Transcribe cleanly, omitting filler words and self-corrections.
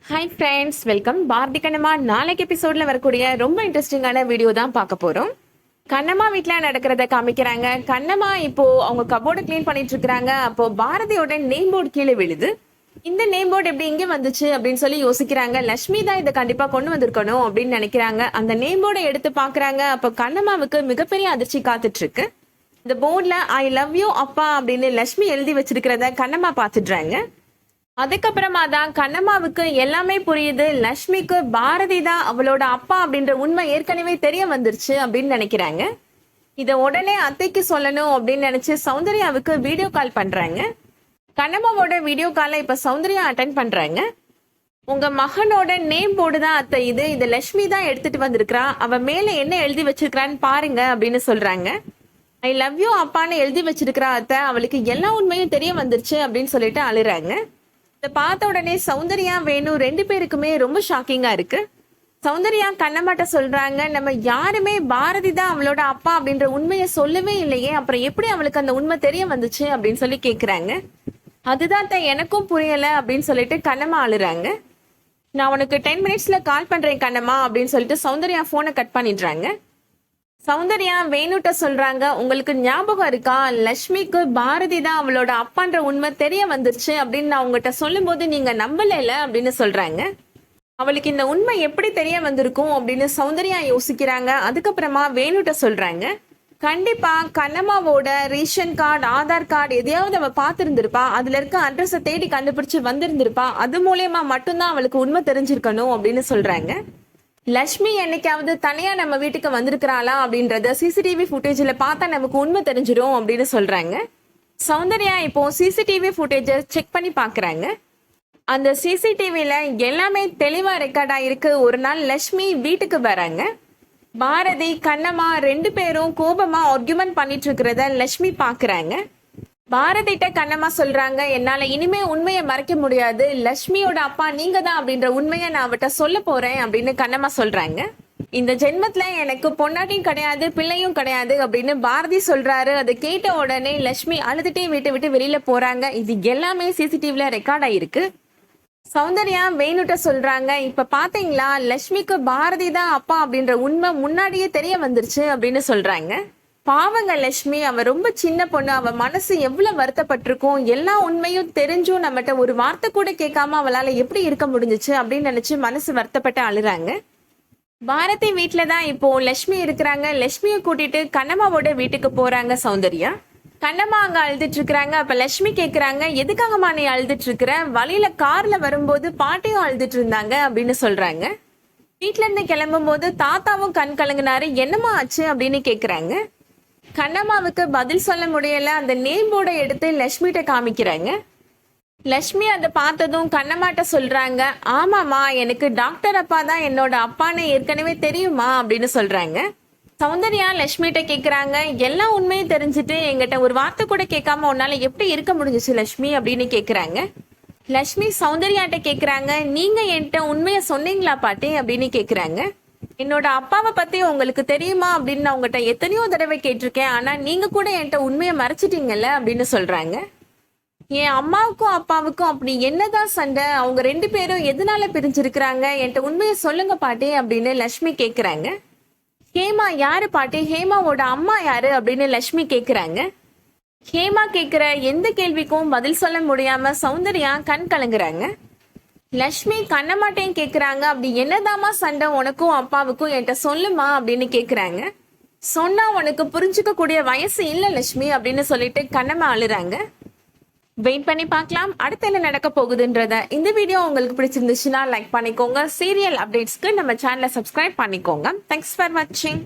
Hi friends, welcome. Bharathi Kannamma நாளைக்கு எபிசோட்ல வரக்கூடிய ரொம்ப இன்ட்ரெஸ்டிங்கான வீடியோ தான் பார்க்க போறோம். கண்ணம்மா வீட்டில் நடக்கிறத காமிக்கிறாங்க. கண்ணம்மா இப்போ அவங்க கபோர்டை கிளீன் பண்ணிட்டு இருக்காங்க. அப்போ பாரதியோட நேம் போர்டு கீழே விழுது. இந்த நேம் போர்டு எப்படி இங்கே வந்துச்சு அப்படின்னு சொல்லி யோசிக்கிறாங்க. லட்சுமி தான் இதை கண்டிப்பா கொண்டு வந்திருக்கணும் அப்படின்னு நினைக்கிறாங்க. அந்த நேம் போர்டை எடுத்து பாக்குறாங்க. அப்போ கண்ணம்மாவுக்கு மிகப்பெரிய அதிர்ச்சி காத்துட்டு இருக்கு. இந்த போர்ட்ல ஐ லவ் யூ அப்பா அப்படின்னு லட்சுமி எழுதி வச்சிருக்கிறத கண்ணம்மா பாத்துடுறாங்க. அதுக்கப்புறமா தான் கண்ணம்மாவுக்கு எல்லாமே புரியுது. லட்சுமிக்கு பாரதி தான் அவளோட அப்பா அப்படின்ற உண்மை ஏற்கனவே தெரிய வந்துருச்சு அப்படின்னு நினைக்கிறாங்க. இதை உடனே அத்தைக்கு சொல்லணும் அப்படின்னு நினைச்சு சௌந்தர்யாவுக்கு வீடியோ கால் பண்றாங்க. கண்ணம்மாவோட வீடியோ காலை இப்ப சௌந்தர்யா அட்டென்ட் பண்றாங்க. உங்க மகனோட நேம் போர்டு தான் அத்தை, இது லட்சுமி தான் எடுத்துட்டு வந்திருக்கிறா. அவ மேல என்ன எழுதி வச்சிருக்கான்னு பாருங்க அப்படின்னு சொல்றாங்க. ஐ லவ் யூ அப்பான்னு எழுதி வச்சிருக்கிறா அத்தை, அவளுக்கு எல்லா உண்மையும் தெரிய வந்துருச்சு அப்படின்னு சொல்லிட்டு அழுறாங்க. இதை பார்த்த உடனே சௌந்தர்யா வேணு ரெண்டு பேருக்குமே ரொம்ப ஷாக்கிங்கா இருக்கு. சௌந்தர்யா கண்ணம்மாட்ட சொல்றாங்க, நம்ம யாருமே பாரதி தான் அவளோட அப்பா அப்படின்ற உண்மையை சொல்லவே இல்லையே, அப்புறம் எப்படி அவளுக்கு அந்த உண்மை தெரிய வந்துச்சு அப்படின்னு சொல்லி கேக்குறாங்க. அதுதான் எனக்கும் புரியல அப்படின்னு சொல்லிட்டு கண்ணம்மா அழுறாங்க. நான் உனக்கு 10 மினிட்ஸ்ல கால் பண்றேன் கண்ணம்மா அப்படின்னு சொல்லிட்டு சௌந்தர்யா போனை கட் பண்ணிடுறாங்க. சௌந்தர்யா வேணுட்ட சொல்றாங்க, உங்களுக்கு ஞாபகம் இருக்கா, லட்சுமிக்கு பாரதி தான் அவளோட அப்பான்ற உண்மை தெரிய வந்துருச்சு அப்படின்னு நான் உங்ககிட்ட சொல்லும் போது நீங்க நம்பல அப்படின்னு சொல்றாங்க. அவளுக்கு இந்த உண்மை எப்படி தெரிய வந்திருக்கும் அப்படின்னு சௌந்தர்யா யோசிக்கிறாங்க. அதுக்கப்புறமா வேணுட்ட சொல்றாங்க, கண்டிப்பா கண்ணம்மாவோட ரேஷன் கார்டு, ஆதார் கார்டு எதையாவது அவ பார்த்திருந்திருப்பா, அதுல இருக்க அட்ரஸை தேடி கண்டுபிடிச்சு வந்திருந்திருப்பா, அது மூலியமா மட்டும்தான் அவளுக்கு உண்மை தெரிஞ்சிருக்கணும் அப்படின்னு சொல்றாங்க. லட்சுமி என்னைக்காவது தனியா நம்ம வீட்டுக்கு வந்திருக்கிறாளா அப்படின்றத சிசிடிவி ஃபுட்டேஜ்ல பார்த்தா நமக்கு உண்மை தெரிஞ்சிடும் அப்படின்னு சொல்றாங்க. சௌந்தர்யா இப்போ சிசிடிவி ஃபுட்டேஜை செக் பண்ணி பாக்குறாங்க. அந்த சிசிடிவில எல்லாமே தெளிவா ரெக்கார்டா இருக்கு. ஒரு நாள் லட்சுமி வீட்டுக்கு வராங்க. பாரதி கண்ணம்மா ரெண்டு பேரும் கோபமா ஆர்கியூமெண்ட் பண்ணிட்டு இருக்கிறத லட்சுமி பாக்குறாங்க. பாரதிட்ட கண்ணம்மா சொல்றாங்க, என்னால இனிமே உண்மையை மறைக்க முடியாது, லட்சுமியோட அப்பா நீங்க தான் அப்படின்ற உண்மையை நான் அவட்ட சொல்ல போறேன் அப்படின்னு கண்ணம்மா சொல்றாங்க. இந்த ஜென்மத்துல எனக்கு பொண்டாட்டியும் கிடையாது பிள்ளையும் கிடையாது அப்படின்னு பாரதி சொல்றாரு. அதை கேட்ட உடனே லட்சுமி அழுதுட்டே வீட்டை விட்டு வெளியில போறாங்க. இது எல்லாமே சிசிடிவில ரெக்கார்ட் ஆயிருக்கு. சௌந்தர்யா வேணுட்ட சொல்றாங்க, இப்ப பாத்தீங்களா லட்சுமிக்கு பாரதி தான் அப்பா அப்படின்ற உண்மை முன்னாடியே தெரிய வந்துருச்சு அப்படின்னு சொல்றாங்க. பாவங்க லட்சுமி, அவ ரொம்ப சின்ன பொண்ணு, அவ மனசு எவ்வளவு வருத்தப்பட்டிருக்கும். எல்லா உண்மையும் தெரிஞ்சும் நம்மகிட்ட ஒரு வார்த்தை கூட கேட்காம அவளால எப்படி இருக்க முடிஞ்சிச்சு அப்படின்னு நினைச்சு மனசு வருத்தப்பட்டு அழுறாங்க. பாரதி வீட்டுலதான் இப்போ லட்சுமி இருக்கிறாங்க. லட்சுமியை கூட்டிட்டு கண்ணம்மாவோட வீட்டுக்கு போறாங்க சௌந்தர்யா. கண்ணம்மா அங்க அழுதுட்டு இருக்கிறாங்க. அப்ப லட்சுமி கேக்குறாங்க, எதுக்காகமா நீ அழுதுட்டு இருக்கிற, வழியில கார்ல வரும்போது பாட்டியும் அழுதுட்டு இருந்தாங்க அப்படின்னு சொல்றாங்க. வீட்டுல இருந்து கிளம்பும் போது தாத்தாவும் கண் கலங்கினாரு, என்னமா ஆச்சு அப்படின்னு கேக்குறாங்க. கண்ணம்மாவுக்கு பதில் சொல்ல முடியல. அந்த நேம் போர்டை எடுத்து லட்சுமிகிட்ட காமிக்கிறாங்க. லட்சுமி அதை பார்த்ததும் கண்ணம்மாட்ட சொல்றாங்க, ஆமாமா எனக்கு டாக்டர் அப்பா தான் என்னோட அப்பான்னு ஏற்கனவே தெரியுமா அப்படின்னு சொல்றாங்க. சௌந்தர்யா லட்சுமிகிட்ட கேக்குறாங்க, எல்லா உண்மையும் தெரிஞ்சுட்டு எங்கிட்ட ஒரு வார்த்தை கூட கேட்காம உன்னால எப்படி இருக்க முடிஞ்சிச்சு லட்சுமி அப்படின்னு கேக்குறாங்க. லட்சுமி சௌந்தர்யாட்ட கேக்குறாங்க, நீங்க என்கிட்ட உண்மையை சொன்னீங்களா பாட்டி அப்படின்னு கேக்குறாங்க. என்னோட அப்பாவை பத்தி உங்களுக்கு தெரியுமா அப்படின்னு நான் உங்ககிட்ட எத்தனையோ தடவை கேட்டிருக்கேன், ஆனா நீங்க கூட என்கிட்ட உண்மையை மறைச்சிட்டீங்கல்ல அப்படின்னு சொல்றாங்க. என் அம்மாவுக்கும் அப்பாவுக்கும் அப்படி என்னதான் சண்டை, அவங்க ரெண்டு பேரும் எதனால பிரிஞ்சிருக்கிறாங்க, என்கிட்ட உண்மையை சொல்லுங்க பாட்டி அப்படின்னு லட்சுமி கேக்குறாங்க. ஹேமா யாரு பாட்டி, ஹேமாவோட அம்மா யாரு அப்படின்னு லட்சுமி கேக்குறாங்க. ஹேமா கேக்குற எந்த கேள்விக்கும் பதில் சொல்ல முடியாம சௌந்தர்யா கண் கலங்குறாங்க. லட்சுமி கண்ணம்மாட்டையும் கேக்குறாங்க, அப்படி என்னதாமா சண்டை உனக்கும் அப்பாவுக்கும் என்கிட்ட சொல்லுமா அப்படின்னு கேக்குறாங்க. சொன்னா உனக்கு புரிஞ்சுக்க கூடிய வயசு இல்ல லட்சுமி அப்படின்னு சொல்லிட்டு கண்ணம்மா அழுறாங்க. வெயிட் பண்ணி பார்க்கலாம் அடுத்து என்ன நடக்க போகுதுன்றத. இந்த வீடியோ உங்களுக்கு பிடிச்சிருந்துச்சுன்னா லைக் பண்ணிக்கோங்க. சீரியல் அப்டேட்ஸ்க்கு நம்ம சேனலை சப்ஸ்கிரைப் பண்ணிக்கோங்க. தேங்க்ஸ் ஃபார் வாட்சிங்.